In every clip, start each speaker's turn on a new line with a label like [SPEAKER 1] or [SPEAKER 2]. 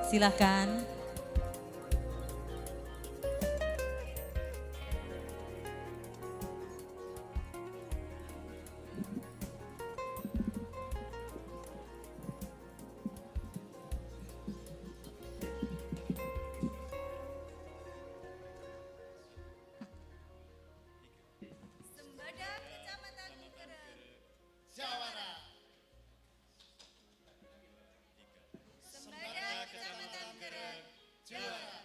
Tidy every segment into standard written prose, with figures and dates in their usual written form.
[SPEAKER 1] Silakan.
[SPEAKER 2] Sembada Kecamatan Kereng.
[SPEAKER 3] Jawara.
[SPEAKER 2] Sembada Kecamatan Kereng. Jawara.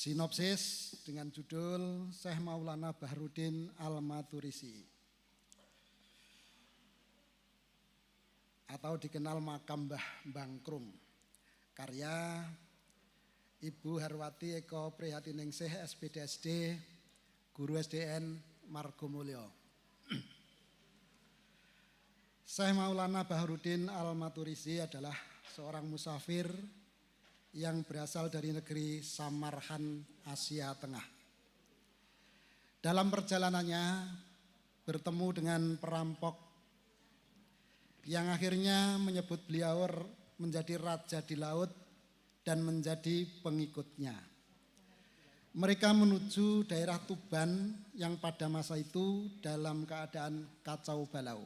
[SPEAKER 3] Sinopsis dengan judul Syekh Maulana Bahrudin Al-Maturisi atau dikenal Makam Mbah Bangkrung, karya Ibu Harwati Eko Prihatiningsih SPDSD, Guru SDN Margomulyo. Syekh Maulana Bahrudin Al-Maturisi adalah seorang musafir yang berasal dari negeri Samarkand, Asia Tengah. Dalam perjalanannya bertemu dengan perampok yang akhirnya menyebut beliau menjadi raja di laut dan menjadi pengikutnya. Mereka menuju daerah Tuban yang pada masa itu dalam keadaan kacau balau.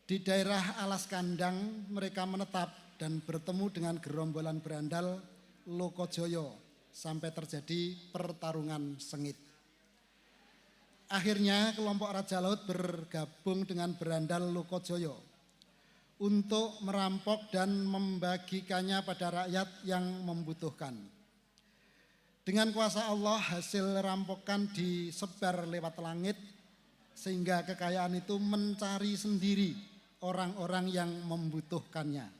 [SPEAKER 3] Di daerah Alas Kandang mereka menetap dan bertemu dengan gerombolan berandal Lokojoyo sampai terjadi pertarungan sengit. Akhirnya kelompok Raja Laut bergabung dengan berandal Lokojoyo untuk merampok dan membagikannya pada rakyat yang membutuhkan. Dengan kuasa Allah hasil rampokan disebar lewat langit sehingga kekayaan itu mencari sendiri orang-orang yang membutuhkannya.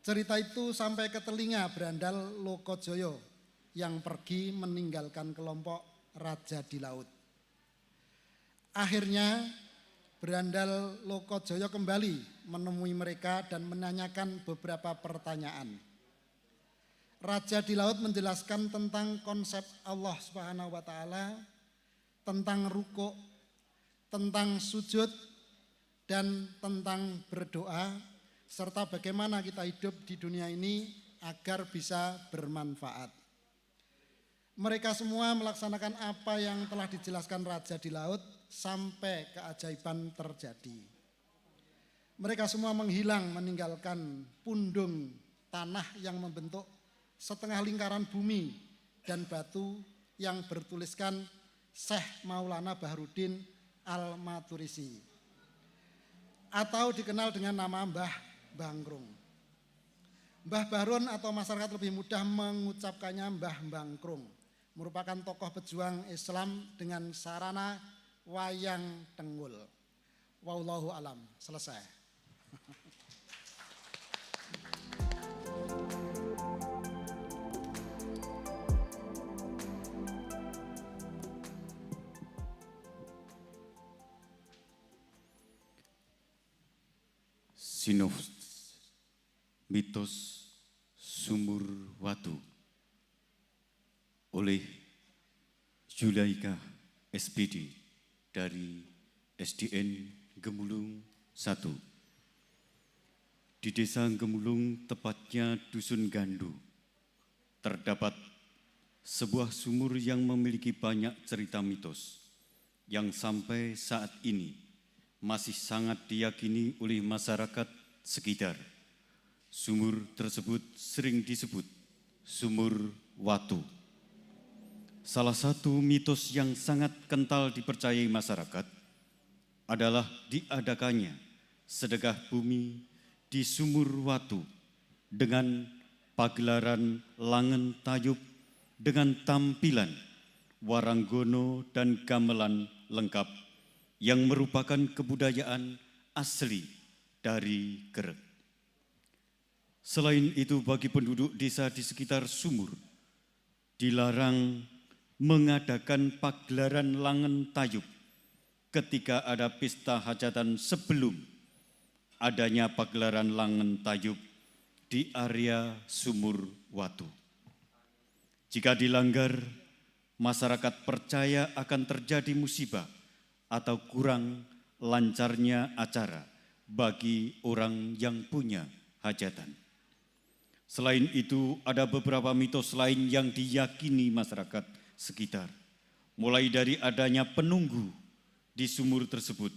[SPEAKER 3] Cerita itu sampai ke telinga berandal Lokojoyo yang pergi meninggalkan kelompok Raja di Laut. Akhirnya berandal Lokojoyo kembali menemui mereka dan menanyakan beberapa pertanyaan. Raja di Laut menjelaskan tentang konsep Allah Subhanahu wa Ta'ala, tentang rukuk, tentang sujud, dan tentang berdoa, serta bagaimana kita hidup di dunia ini agar bisa bermanfaat. Mereka semua melaksanakan apa yang telah dijelaskan Raja di Laut sampai keajaiban terjadi. Mereka semua menghilang meninggalkan pundung tanah yang membentuk setengah lingkaran bumi dan batu yang bertuliskan Syekh Maulana Bahrudin Al-Maturisi atau dikenal dengan nama Mbah Bangkrung. Mbah Bahrun atau masyarakat lebih mudah mengucapkannya Mbah Bangkrung, merupakan tokoh pejuang Islam dengan sarana wayang tenggul. Wallahu alam. Selesai.
[SPEAKER 4] Sinopsis Mitos Sumur Watu oleh Zulaika SPD dari SDN Gemulung 1. Di desa Gemulung, tepatnya Dusun Gandu, terdapat sebuah sumur yang memiliki banyak cerita mitos yang sampai saat ini masih sangat diyakini oleh masyarakat sekitar. Sumur tersebut sering disebut Sumur Watu. Salah satu mitos yang sangat kental dipercayai masyarakat adalah diadakannya sedekah bumi di Sumur Watu dengan pagelaran Langen Tayub dengan tampilan waranggono dan gamelan lengkap yang merupakan kebudayaan asli dari Kereng. Selain itu, bagi penduduk desa di sekitar sumur dilarang mengadakan pagelaran Langen Tayub ketika ada pesta hajatan sebelum adanya pagelaran Langen Tayub di area Sumur Watu. Jika dilanggar, masyarakat percaya akan terjadi musibah atau kurang lancarnya acara bagi orang yang punya hajatan. Selain itu, ada beberapa mitos lain yang diyakini masyarakat sekitar, mulai dari adanya penunggu di sumur tersebut,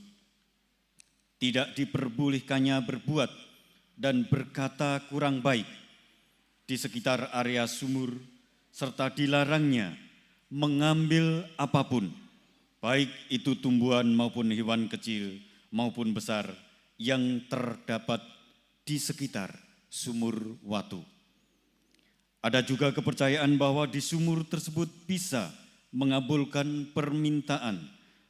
[SPEAKER 4] tidak diperbolehkannya berbuat dan berkata kurang baik di sekitar area sumur, serta dilarangnya mengambil apapun, baik itu tumbuhan maupun hewan kecil maupun besar yang terdapat di sekitar sumur Watu. Ada juga kepercayaan bahwa di sumur tersebut bisa mengabulkan permintaan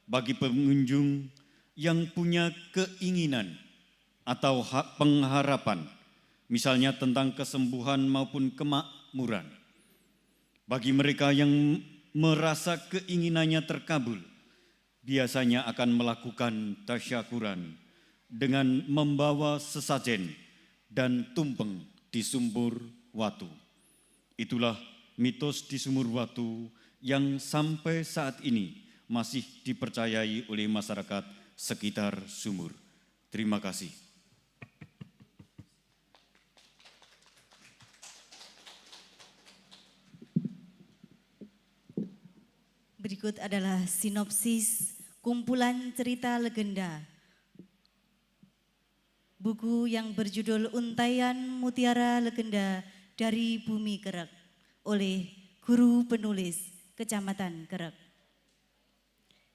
[SPEAKER 4] bagi pengunjung yang punya keinginan atau pengharapan, misalnya tentang kesembuhan maupun kemakmuran. Bagi mereka yang merasa keinginannya terkabul, biasanya akan melakukan tasyakuran dengan membawa sesajen dan tumpeng di sumur Watu. Itulah mitos di sumur Watu yang sampai saat ini masih dipercayai oleh masyarakat sekitar sumur. Terima kasih.
[SPEAKER 2] Berikut adalah sinopsis kumpulan cerita legenda. Buku yang berjudul Untaian Mutiara Legenda dari Bumi Kerek oleh guru penulis Kecamatan Kerek.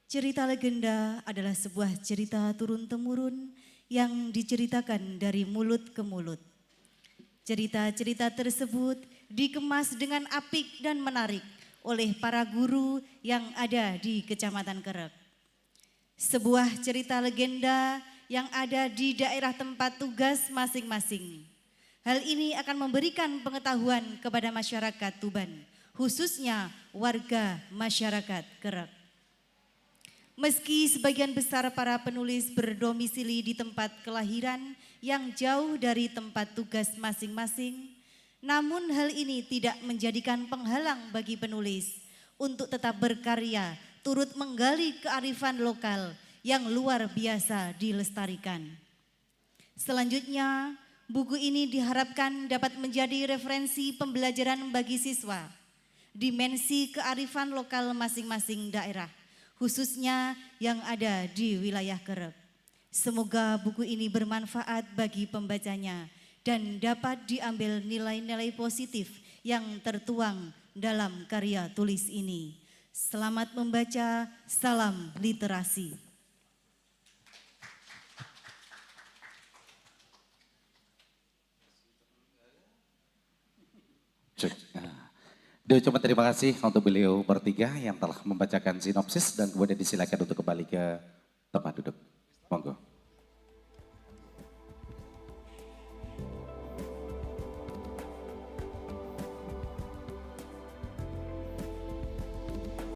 [SPEAKER 2] Cerita legenda adalah sebuah cerita turun-temurun yang diceritakan dari mulut ke mulut. Cerita-cerita tersebut dikemas dengan apik dan menarik oleh para guru yang ada di Kecamatan Kerek. Sebuah cerita legenda yang ada di daerah tempat tugas masing-masing. Hal ini akan memberikan pengetahuan kepada masyarakat Tuban, khususnya warga masyarakat Kerek. Meski sebagian besar para penulis berdomisili di tempat kelahiran yang jauh dari tempat tugas masing-masing, namun hal ini tidak menjadikan penghalang bagi penulis untuk tetap berkarya, turut menggali kearifan lokal yang luar biasa dilestarikan. Selanjutnya, buku ini diharapkan dapat menjadi referensi pembelajaran bagi siswa, dimensi kearifan lokal masing-masing daerah, khususnya yang ada di wilayah Kerek. Semoga buku ini bermanfaat bagi pembacanya dan dapat diambil nilai-nilai positif yang tertuang dalam karya tulis ini. Selamat membaca, salam literasi.
[SPEAKER 1] Cek. Diucapkan terima kasih untuk beliau bertiga yang telah membacakan sinopsis dan kemudian disilakan untuk kembali ke tempat duduk.